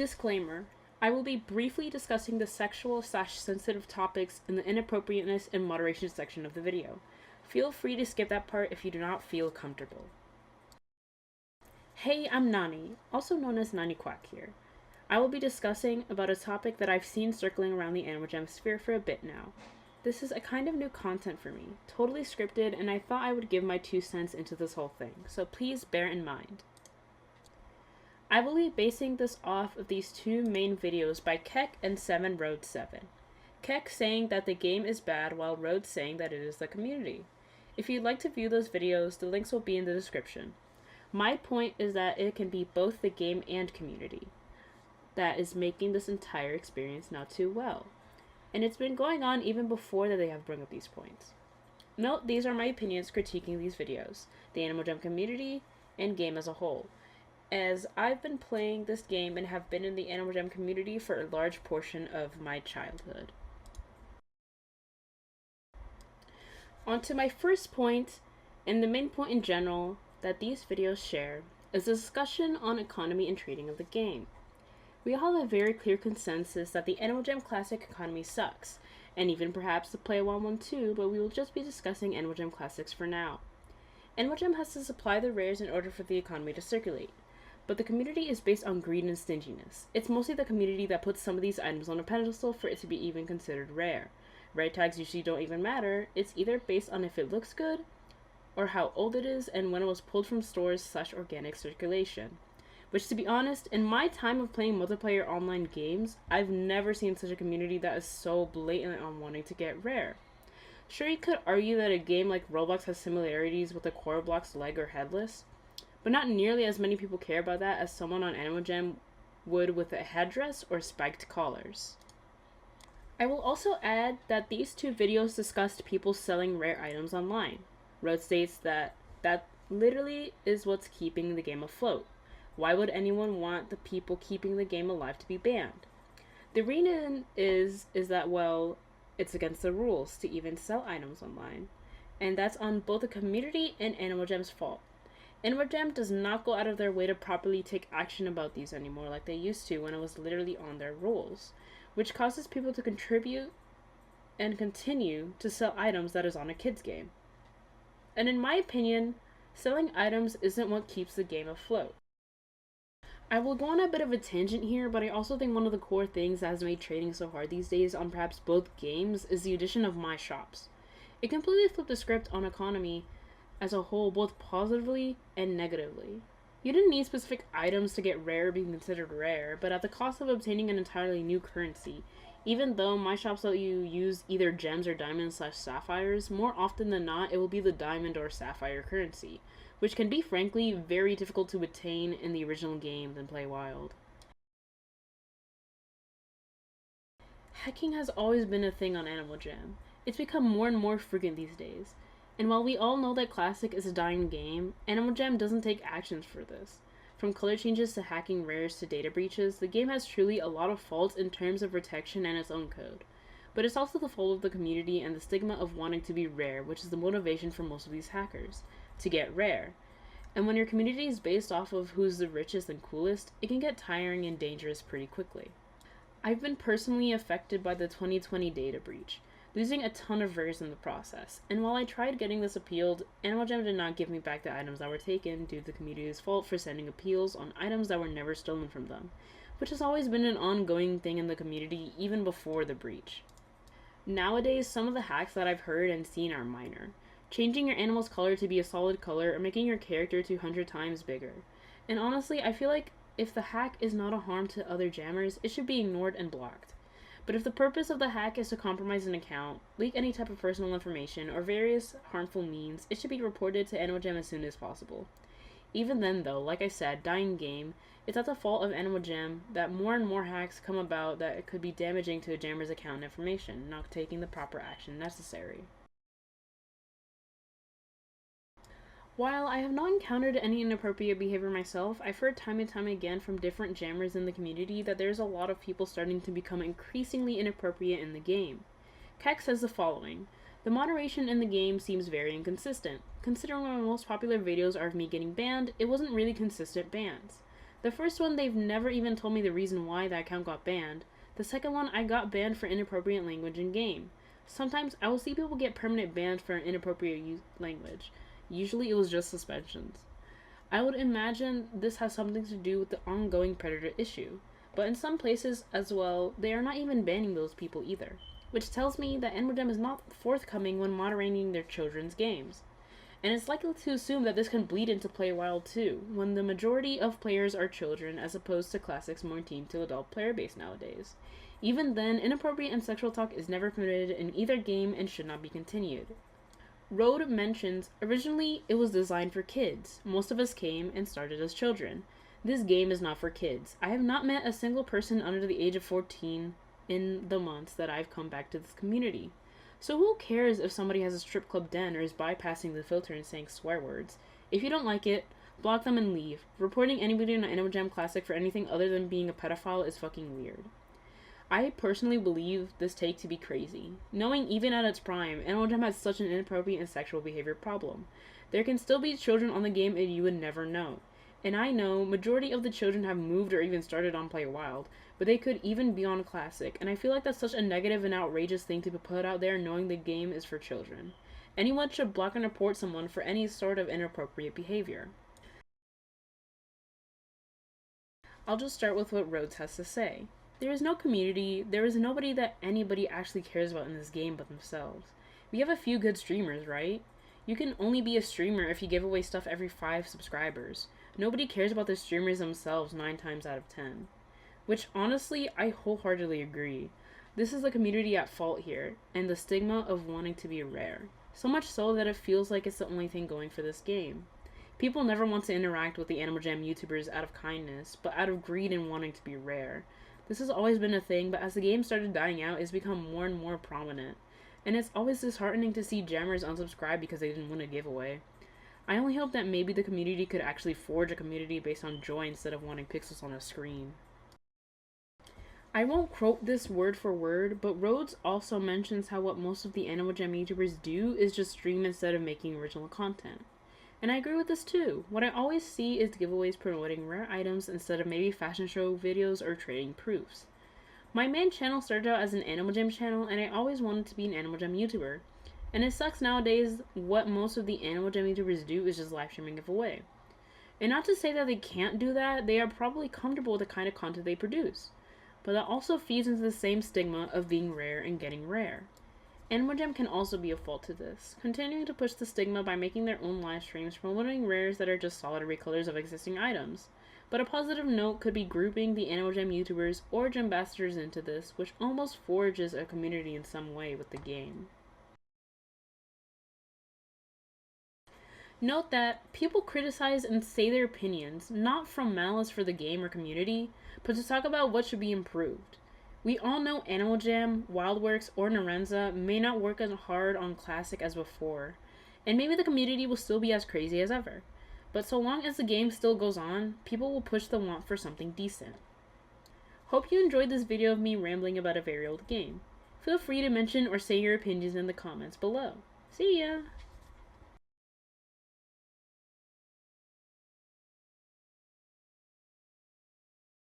Disclaimer. I will be briefly discussing the sexual/sensitive topics in the inappropriateness and moderation section of the video. Feel free to skip that part if you do not feel comfortable. Hey, I'm Nani, also known as Naniquack here. I will be discussing about a topic that I've seen circling around the Animal Jam sphere for a bit now. This is a kind of new content for me, totally scripted, and I thought I would give my 2 cents into this whole thing, so please bear in mind. I will be basing this off of these 2 main videos by Keck and 7Road7. Keck saying that the game is bad while Road saying that it is the community. If you'd like to view those videos, the links will be in the description. My point is that it can be both the game and community that is making this entire experience not too well. And it's been going on even before that they have brought up these points. Note, these are my opinions critiquing these videos, the Animal Jam community, and game as a whole, as I've been playing this game and have been in the Animal Jam community for a large portion of my childhood. On to my first point, and the main point in general that these videos share, is a discussion on economy and trading of the game. We all have a very clear consensus that the Animal Jam Classic economy sucks, and even perhaps the Play 1 one too, but we will just be discussing Animal Jam Classics for now. Animal Jam has to supply the rares in order for the economy to circulate, but the community is based on greed and stinginess. It's mostly the community that puts some of these items on a pedestal for it to be even considered rare. Rare tags usually don't even matter, it's either based on if it looks good, or how old it is, and when it was pulled from stores/organic circulation. Which, to be honest, in my time of playing multiplayer online games, I've never seen such a community that is so blatant on wanting to get rare. Sure, you could argue that a game like Roblox has similarities with the core block's leg or headless, but not nearly as many people care about that as someone on Animal Jam would with a headdress or spiked collars. I will also add that these 2 videos discussed people selling rare items online. Road states that literally is what's keeping the game afloat. Why would anyone want the people keeping the game alive to be banned? The reason is that, well, it's against the rules to even sell items online. And that's on both the community and Animal Jam's fault. Animal Jam does not go out of their way to properly take action about these anymore like they used to when it was literally on their rules, which causes people to contribute and continue to sell items that is on a kid's game. And in my opinion, selling items isn't what keeps the game afloat. I will go on a bit of a tangent here, but I also think one of the core things that has made trading so hard these days on perhaps both games is the addition of my shops. It completely flipped the script on economy as a whole, both positively and negatively. You didn't need specific items to get rare being considered rare, but at the cost of obtaining an entirely new currency. Even though my shops let you use either gems or diamonds/sapphires, more often than not it will be the diamond or sapphire currency, which can be frankly very difficult to attain in the original game than Play Wild. Hacking has always been a thing on Animal Jam. It's become more and more frequent these days. And while we all know that Classic is a dying game, Animal Jam doesn't take actions for this. From color changes to hacking rares to data breaches, the game has truly a lot of faults in terms of protection and its own code. But it's also the fault of the community and the stigma of wanting to be rare, which is the motivation for most of these hackers, to get rare. And when your community is based off of who's the richest and coolest, it can get tiring and dangerous pretty quickly. I've been personally affected by the 2020 data breach, losing a ton of rares in the process, and while I tried getting this appealed, Animal Jam did not give me back the items that were taken due to the community's fault for sending appeals on items that were never stolen from them, which has always been an ongoing thing in the community even before the breach. Nowadays, some of the hacks that I've heard and seen are minor. Changing your animal's color to be a solid color or making your character 200 times bigger. And honestly, I feel like if the hack is not a harm to other jammers, it should be ignored and blocked. But if the purpose of the hack is to compromise an account, leak any type of personal information, or various harmful means, it should be reported to Animal Jam as soon as possible. Even then though, like I said, dying game, it's at the fault of Animal Jam that more and more hacks come about that could be damaging to a jammer's account information, not taking the proper action necessary. While I have not encountered any inappropriate behavior myself, I've heard time and time again from different jammers in the community that there's a lot of people starting to become increasingly inappropriate in the game. Keck says the following: "The moderation in the game seems very inconsistent. Considering one of my most popular videos are of me getting banned, it wasn't really consistent bans. The first one, they've never even told me the reason why that account got banned. The second one, I got banned for inappropriate language in game. Sometimes I will see people get permanent bans for inappropriate language. Usually it was just suspensions. I would imagine this has something to do with the ongoing predator issue. But in some places as well, they are not even banning those people either. Which tells me that Nmodem is not forthcoming when moderating their children's games. And it's likely to assume that this can bleed into Play Wild too, when the majority of players are children as opposed to Classic's more teen to adult player base nowadays. Even then, inappropriate and sexual talk is never permitted in either game and should not be continued. Road mentions, originally it was designed for kids. Most of us came and started as children. This game is not for kids. I have not met a single person under the age of 14 in the months that I've come back to this community. So who cares if somebody has a strip club den or is bypassing the filter and saying swear words? If you don't like it, block them and leave. Reporting anybody in an Animal Classic for anything other than being a pedophile is fucking weird. I personally believe this take to be crazy, knowing even at its prime, Animal Jam has such an inappropriate and sexual behavior problem. There can still be children on the game and you would never know. And I know majority of the children have moved or even started on Play Wild, but they could even be on Classic, and I feel like that's such a negative and outrageous thing to be put out there knowing the game is for children. Anyone should block and report someone for any sort of inappropriate behavior. I'll just start with what Rhodes has to say. There is no community, there is nobody that anybody actually cares about in this game but themselves. We have a few good streamers, right? You can only be a streamer if you give away stuff every 5 subscribers. Nobody cares about the streamers themselves 9 times out of 10. Which, honestly, I wholeheartedly agree. This is the community at fault here, and the stigma of wanting to be rare. So much so that it feels like it's the only thing going for this game. People never want to interact with the Animal Jam YouTubers out of kindness, but out of greed and wanting to be rare. This has always been a thing, but as the game started dying out, it's become more and more prominent. And it's always disheartening to see jammers unsubscribe because they didn't win a giveaway. I only hope that maybe the community could actually forge a community based on joy instead of wanting pixels on a screen. I won't quote this word for word, but Rhodes also mentions how what most of the Animal Jam YouTubers do is just stream instead of making original content. And I agree with this too. What I always see is giveaways promoting rare items instead of maybe fashion show videos or trading proofs. My main channel started out as an Animal Jam channel, and I always wanted to be an Animal Jam YouTuber. And it sucks nowadays what most of the Animal Jam YouTubers do is just live stream and give away. And not to say that they can't do that, they are probably comfortable with the kind of content they produce. But that also feeds into the same stigma of being rare and getting rare. Animal Jam can also be a fault to this, continuing to push the stigma by making their own live streams promoting rares that are just solid recolors of existing items. But a positive note could be grouping the Animal Jam YouTubers or Jambassadors into this, which almost forges a community in some way with the game. Note that people criticize and say their opinions, not from malice for the game or community, but to talk about what should be improved. We all know Animal Jam, Wildworks, or Narenza may not work as hard on Classic as before, and maybe the community will still be as crazy as ever. But so long as the game still goes on, people will push the want for something decent. Hope you enjoyed this video of me rambling about a very old game. Feel free to mention or say your opinions in the comments below. See ya!